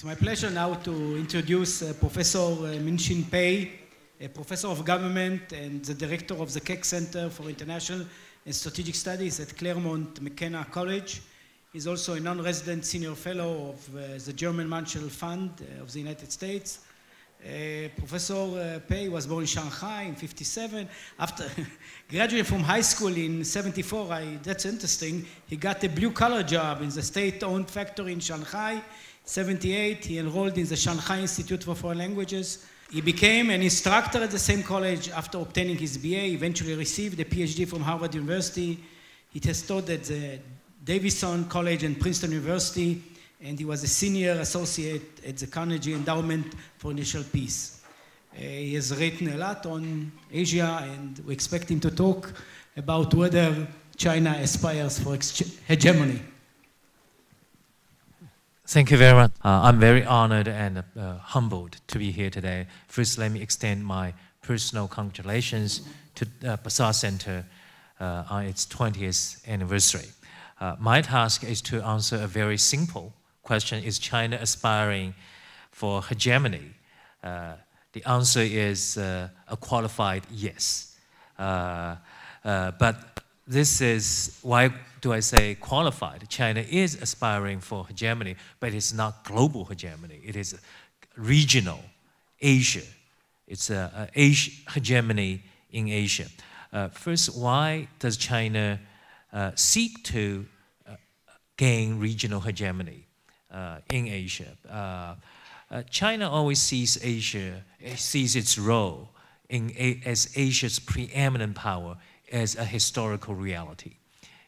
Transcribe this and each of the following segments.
It's my pleasure now to introduce Professor Minxin Pei, a professor of government and the director of the Keck Center for International and Strategic Studies at Claremont McKenna College. He's also a non-resident senior fellow of the German Marshall Fund of the United States. Professor Pei was born in Shanghai in 1957. After graduating from high school in 1974, that's interesting, he got a blue-collar job in the state-owned factory in Shanghai. 1978, he enrolled in the Shanghai Institute for Foreign Languages. He became an instructor at the same college after obtaining his BA, eventually received a PhD from Harvard University. He has taught at the Davidson College and Princeton University, and he was a senior associate at the Carnegie Endowment for International Peace. He has written a lot on Asia, and we expect him to talk about whether China aspires for hegemony. Thank you very much. I'm very honored and humbled to be here today. First, let me extend my personal congratulations to the BESA Center on its 20th anniversary. My task is to answer a very simple question: is China aspiring for hegemony? The answer is a qualified yes. But this is, why do I say qualified? China is aspiring for hegemony, but it's not global hegemony. It is regional Asia. It's a hegemony in Asia. First, why does China seek to gain regional hegemony in Asia? China always sees Asia, sees its role as Asia's preeminent power as a historical reality.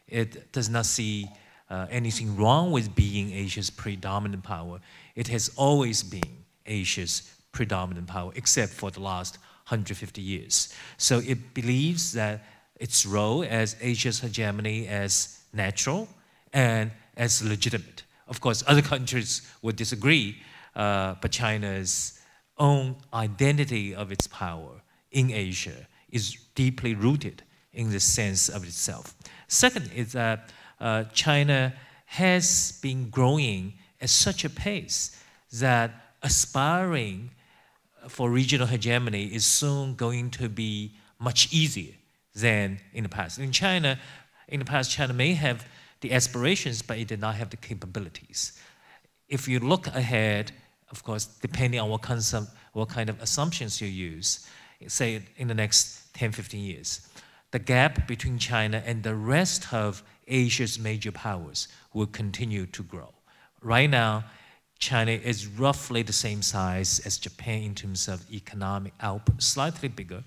It does not see anything wrong with being Asia's predominant power. It has always been Asia's predominant power, except for the last 150 years. So it believes that its role as Asia's hegemony as natural and as legitimate. Of course, other countries would disagree, but China's own identity of its power in Asia is deeply rooted in the sense of itself. Second is that China has been growing at such a pace that aspiring for regional hegemony is soon going to be much easier than in the past. In the past, China may have the aspirations, but it did not have the capabilities. If you look ahead, of course, depending on what kind of assumptions you use, say in the next 10, 15 years, the gap between China and the rest of Asia's major powers will continue to grow. Right now, China is roughly the same size as Japan in terms of economic output, slightly bigger.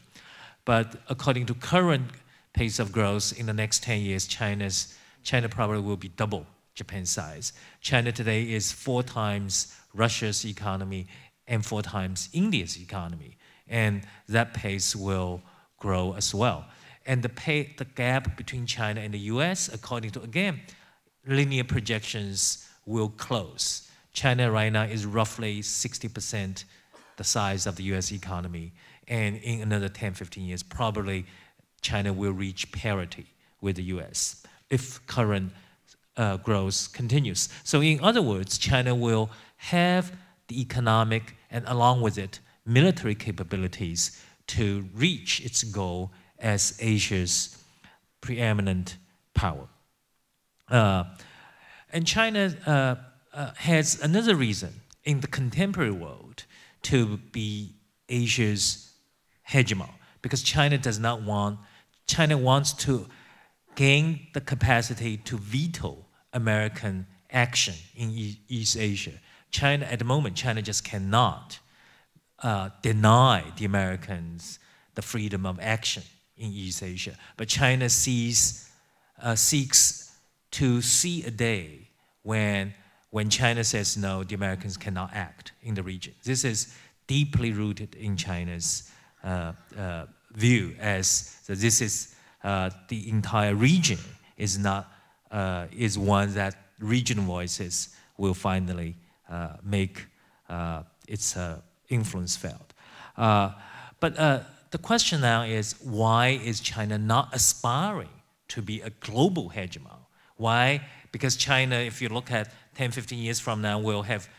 But according to current pace of growth, in the next 10 years, China probably will be double Japan's size. China today is 4 times Russia's economy and 4 times India's economy. And that pace will grow as well. And the gap between China and the US, according to, again, linear projections, will close. China right now is roughly 60% the size of the US economy. And in another 10, 15 years, probably China will reach parity with the US if current growth continues. So in other words, China will have the economic and along with it, military capabilities to reach its goal as Asia's preeminent power. And China has another reason in the contemporary world to be Asia's hegemon, because China wants to gain the capacity to veto American action in East Asia. China, at the moment, China just cannot deny the Americans the freedom of action in East Asia. But China seeks to see a day when China says no, the Americans cannot act in the region. This is deeply rooted in China's view, as that this is the entire region is one that regional voices will finally make its influence felt. But the question now is, why is China not aspiring to be a global hegemon? Why? Because China, if you look at 10, 15 years from now, will have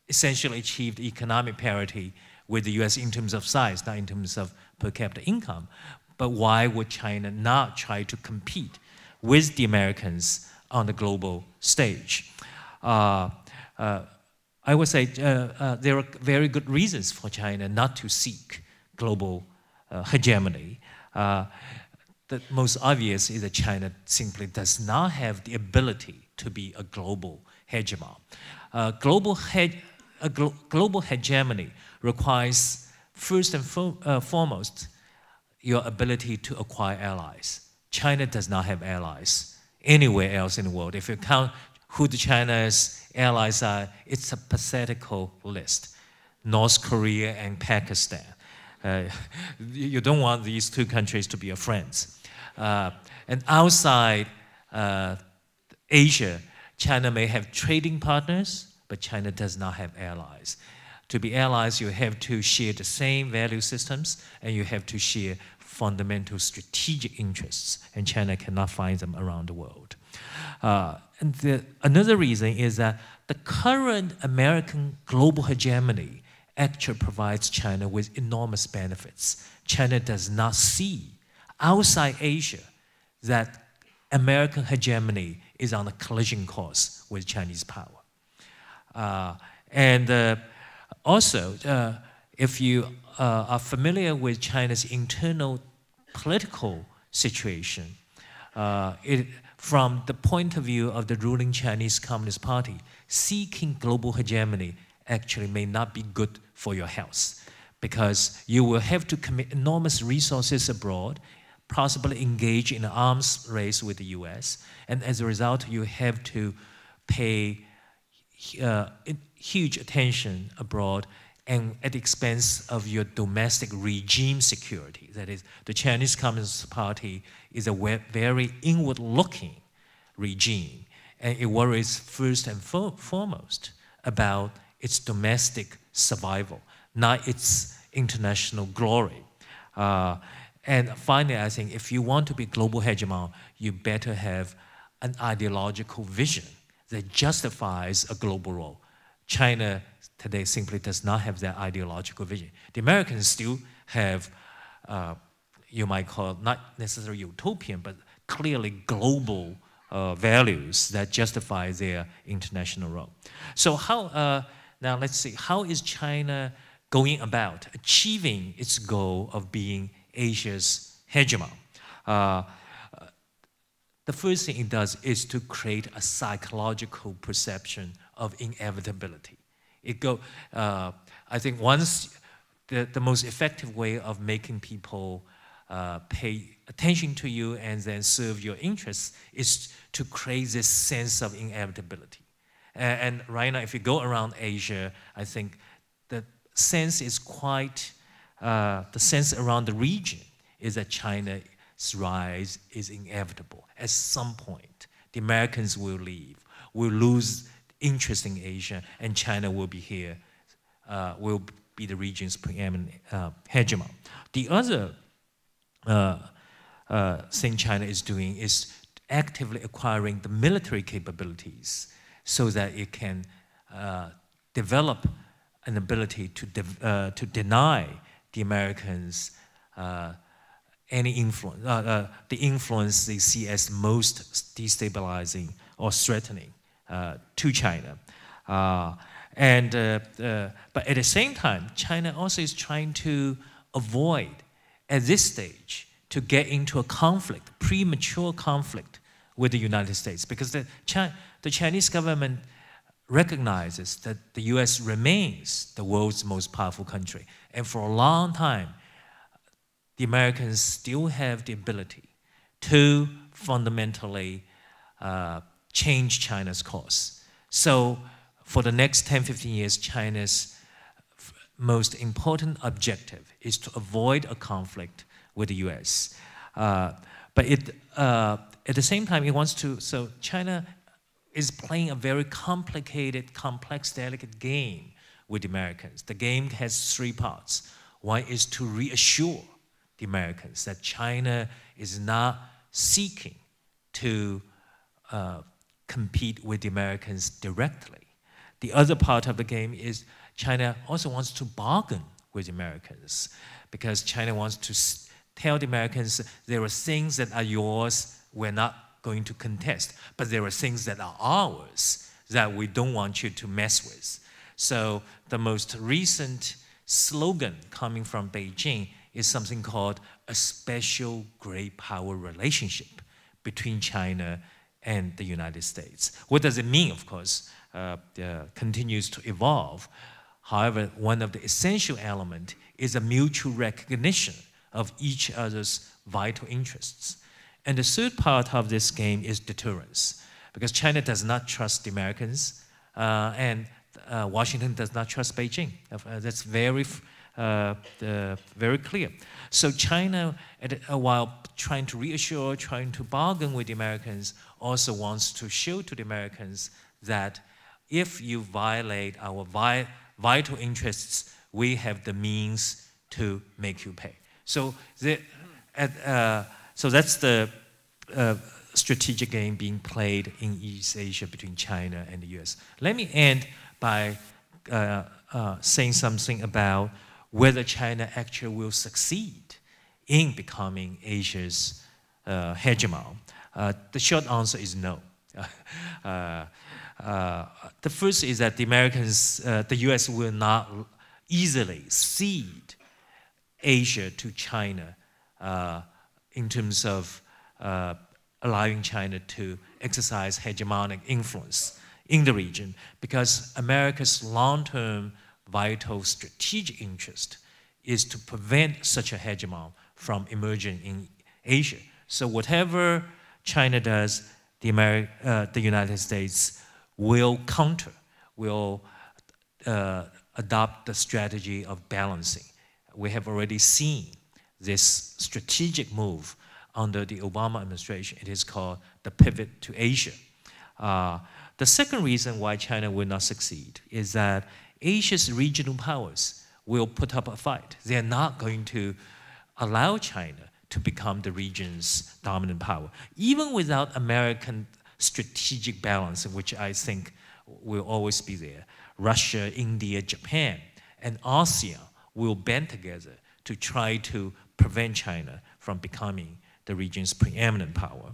essentially achieved economic parity with the US in terms of size, not in terms of per capita income. But why would China not try to compete with the Americans on the global stage? I would say there are very good reasons for China not to seek global hegemony. The most obvious is that China simply does not have the ability to be a global hegemon. Global hegemony requires, first and foremost, your ability to acquire allies. China does not have allies anywhere else in the world. If you count who China's allies are, it's a pathetical list. North Korea and Pakistan. You don't want these two countries to be your friends. And outside Asia, China may have trading partners, but China does not have allies. To be allies, you have to share the same value systems, and you have to share fundamental strategic interests, and China cannot find them around the world. Another reason is that the current American global hegemony actually provides China with enormous benefits. China does not see outside Asia that American hegemony is on a collision course with Chinese power. Also, if you are familiar with China's internal political situation, from the point of view of the ruling Chinese Communist Party, seeking global hegemony actually may not be good for your health, because you will have to commit enormous resources abroad, possibly engage in an arms race with the US, and as a result, you have to pay huge attention abroad and at the expense of your domestic regime security. That is, the Chinese Communist Party is a very inward-looking regime, and it worries first and foremost about its domestic survival, not its international glory. And finally, I think if you want to be global hegemon, you better have an ideological vision that justifies a global role. China today simply does not have that ideological vision. The Americans still have, you might call it not necessarily utopian, but clearly global values that justify their international role. So now let's see, how is China going about achieving its goal of being Asia's hegemon? The first thing it does is to create a psychological perception of inevitability. I think once the most effective way of making people pay attention to you and then serve your interests is to create this sense of inevitability. And right now, if you go around Asia, I think the sense is quite, the sense around the region is that China's rise is inevitable. At some point, the Americans will leave, will lose interest in Asia, and China will be here, will be the region's preeminent hegemon. The other thing China is doing is actively acquiring the military capabilities so that it can develop an ability to deny the Americans any influence, the influence they see as most destabilizing or threatening to China. But at the same time, China also is trying to avoid, at this stage, to get into a conflict, premature conflict with the United States, because the Chinese government recognizes that the US remains the world's most powerful country. And for a long time, the Americans still have the ability to fundamentally change China's course. So for the next 10, 15 years, China's most important objective is to avoid a conflict with the US. But at the same time, it wants to, so China is playing a very complicated, complex, delicate game with the Americans. The game has three parts. One is to reassure the Americans that China is not seeking to compete with the Americans directly. the other part of the game is China also wants to bargain with Americans, because China wants to tell the Americans there are things that are yours we're not going to contest, but there are things that are ours that we don't want you to mess with. So the most recent slogan coming from Beijing is something called a special great power relationship between China and the United States. What does it mean? Of course, continues to evolve. However, one of the essential elements is a mutual recognition of each other's vital interests. And the third part of this game is deterrence, because China does not trust the Americans, and Washington does not trust Beijing. That's very clear. So China, while trying to reassure, trying to bargain with the Americans, also wants to show to the Americans that if you violate our vital interests, we have the means to make you pay. So, so that's the strategic game being played in East Asia between China and the US. Let me end by saying something about whether China actually will succeed in becoming Asia's hegemon. The short answer is no. The first is that the Americans, the US will not easily cede Asia to China in terms of allowing China to exercise hegemonic influence in the region, because America's long-term vital strategic interest is to prevent such a hegemon from emerging in Asia. So whatever China does, the United States will counter, will adopt the strategy of balancing. We have already seen this strategic move under the Obama administration. It is called the pivot to Asia. The second reason why China will not succeed is that Asia's regional powers will put up a fight. They're not going to allow China to become the region's dominant power, even without American strategic balance, which I think will always be there. Russia, India, Japan, and ASEAN will band together to try to prevent China from becoming the region's preeminent power.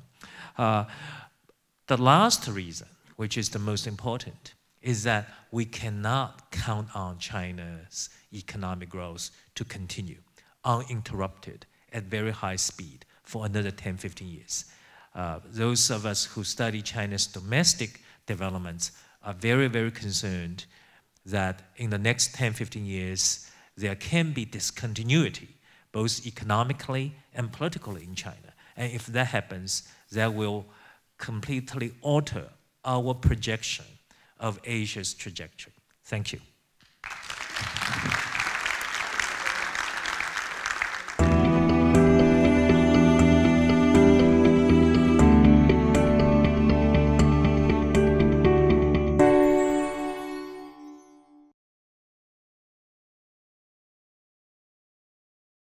The last reason, which is the most important, is that we cannot count on China's economic growth to continue uninterrupted at very high speed for another 10, 15 years. Those of us who study China's domestic developments are very, very concerned that in the next 10, 15 years, there can be discontinuity, both economically and politically in China. And if that happens, that will completely alter our projection of Asia's trajectory. Thank you.